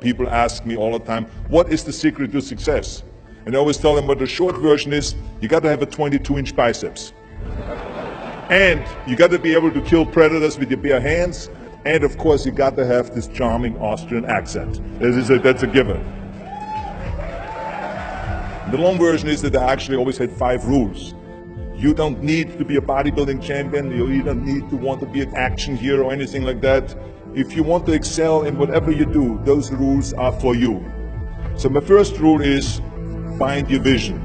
People ask me all the time, what is the secret to success? And I always tell them what the short version is, you got to have a 22-inch biceps. And you got to be able to kill predators with your bare hands. And of course, you got to have this charming Austrian accent. That's a given. The long version is that I actually always had 5 rules. You don't need to be a bodybuilding champion. You don't need to want to be an action hero or anything like that. If you want to excel in whatever you do, those rules are for you. So my first rule is find your vision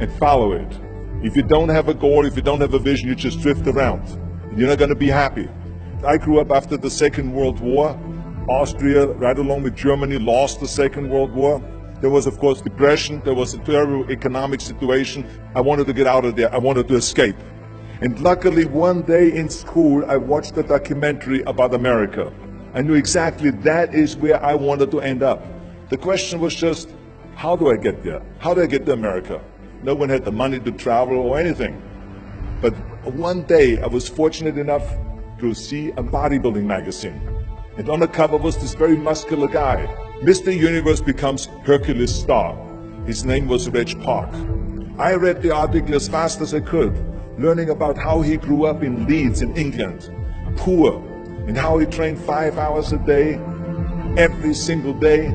and follow it. If you don't have a goal, if you don't have a vision, you just drift around. You're not going to be happy. I grew up after the Second World War. Austria, right along with Germany, lost the Second World War. There was, of course, depression. There was a terrible economic situation. I wanted to get out of there. I wanted to escape. And luckily, one day in school, I watched a documentary about America. I knew exactly that is where I wanted to end up. The question was just, how do I get there? How do I get to America? No one had the money to travel or anything. But one day, I was fortunate enough to see a bodybuilding magazine. And on the cover was this very muscular guy. Mr. Universe becomes Hercules star. His name was Reg Park. I read the article as fast as I could, learning about how he grew up in Leeds in England, poor, and how he trained 5 hours a day, every single day,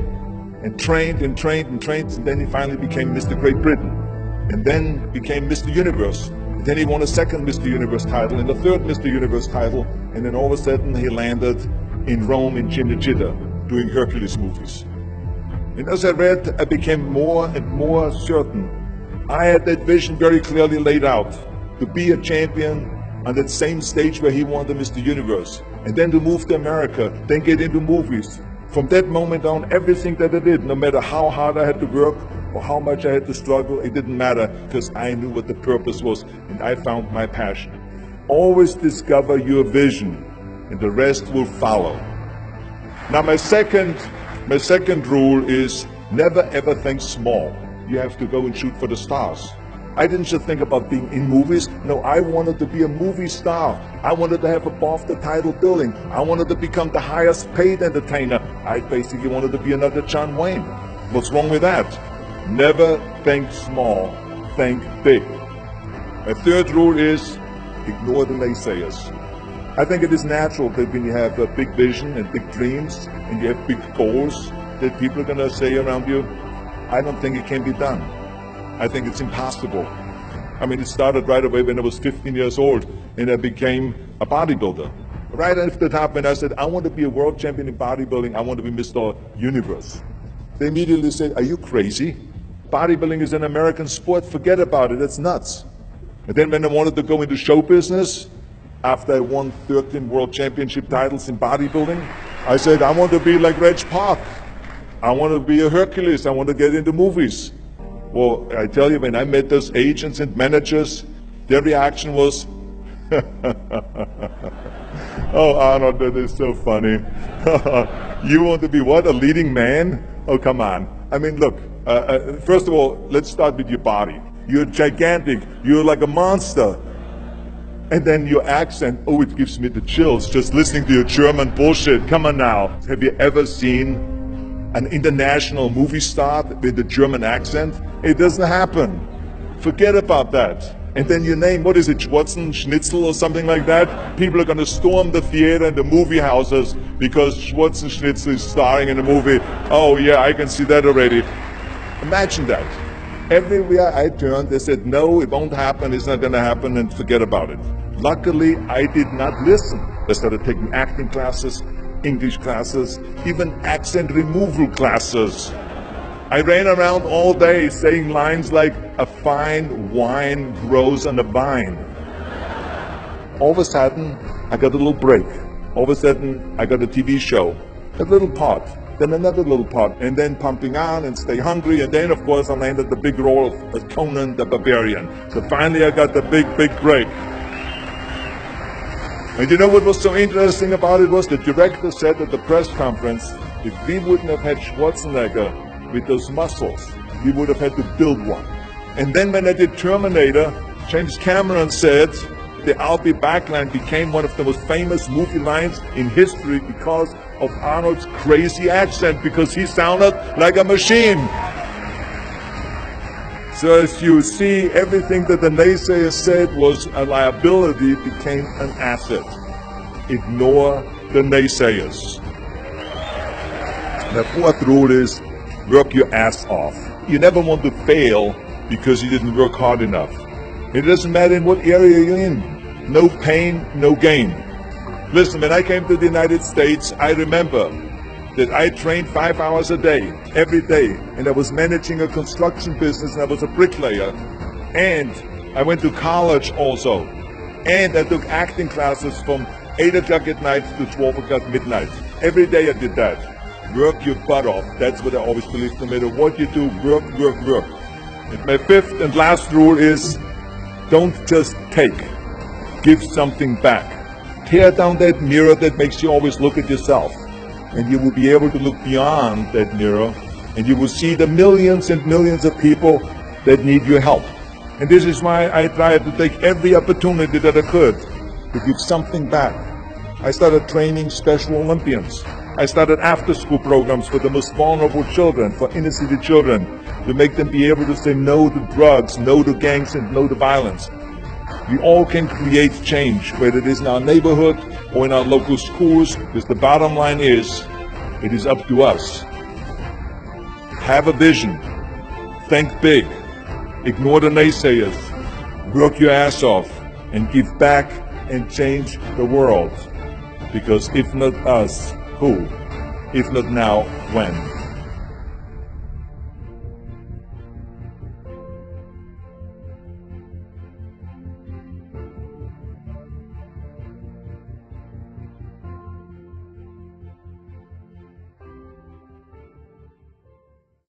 and trained and trained and trained, and then he finally became Mr. Great Britain, and then became Mr. Universe. And then he won a second Mr. Universe title and a third Mr. Universe title, and then all of a sudden he landed in Rome in Cinecittà, doing Hercules movies. And as I read, I became more and more certain. I had that vision very clearly laid out, to be a champion on that same stage where he won the Mr. Universe, and then to move to America, then get into movies. From that moment on, everything that I did, no matter how hard I had to work or how much I had to struggle, it didn't matter, because I knew what the purpose was, and I found my passion. Always discover your vision, and the rest will follow. Now my second rule is never ever think small. You have to go and shoot for the stars. I didn't just think about being in movies. No, I wanted to be a movie star. I wanted to have above the title billing. I wanted to become the highest paid entertainer. I basically wanted to be another John Wayne. What's wrong with that? Never think small, think big. My third rule is ignore the naysayers. I think it is natural that when you have a big vision and big dreams and you have big goals, that people are going to say around you, I don't think it can be done. I think it's impossible. I mean, it started right away when I was 15 years old and I became a bodybuilder. Right after the top when I said, I want to be a world champion in bodybuilding, I want to be Mr. Universe. They immediately said, are you crazy? Bodybuilding is an American sport, forget about it, it's nuts. And then when I wanted to go into show business, after I won 13 world championship titles in bodybuilding, I said, I want to be like Reg Park. I want to be a Hercules. I want to get into movies. Well, I tell you, when I met those agents and managers, their reaction was, oh, Arnold, that is so funny. You want to be what, a leading man? Oh, come on. I mean, look, first of all, let's start with your body. You're gigantic. You're like a monster. And then your accent, oh, it gives me the chills just listening to your German bullshit. Come on now. Have you ever seen an international movie star with a German accent? It doesn't happen. Forget about that. And then your name, what is it, Schwarzen, Schnitzel or something like that? People are going to storm the theater and the movie houses because Schwarzen Schnitzel is starring in a movie. Oh yeah, I can see that already. Imagine that. Everywhere I turned, they said, no, it won't happen, it's not going to happen, and forget about it. Luckily, I did not listen. I started taking acting classes, English classes, even accent removal classes. I ran around all day saying lines like, a fine wine grows on a vine. All of a sudden, I got a little break. All of a sudden, I got a TV show, a little part. Then another little part, and then Pumping On and Stay Hungry, and then of course I landed the big role of Conan the Barbarian. So finally I got the big break. And you know what was so interesting about it was the director said at the press conference, if we wouldn't have had Schwarzenegger with those muscles, we would have had to build one. And then when I did Terminator, James Cameron said, the I'll be back line became one of the most famous movie lines in history because of Arnold's crazy accent, because he sounded like a machine. So as you see, everything that the naysayers said was a liability became an asset. Ignore the naysayers. The fourth rule is work your ass off. You never want to fail because you didn't work hard enough. It doesn't matter in what area you're in. No pain, no gain. Listen, when I came to the United States, I remember that I trained 5 hours a day, every day, and I was managing a construction business, and I was a bricklayer, and I went to college also, and I took acting classes from 8 o'clock at night to 12 o'clock midnight. Every day I did that. Work your butt off. That's what I always believe. No matter what you do, work, work, work. And my fifth and last rule is, don't just take. Give something back. Tear down that mirror that makes you always look at yourself. And you will be able to look beyond that mirror, and you will see the millions and millions of people that need your help. And this is why I tried to take every opportunity that I could to give something back. I started training Special Olympians. I started after-school programs for the most vulnerable children, for inner-city children, to make them be able to say no to drugs, no to gangs, and no to violence. We all can create change, whether it is in our neighborhood or in our local schools, because the bottom line is, it is up to us. Have a vision. Think big. Ignore the naysayers. Work your ass off and give back and change the world. Because if not us, who? If not now, when?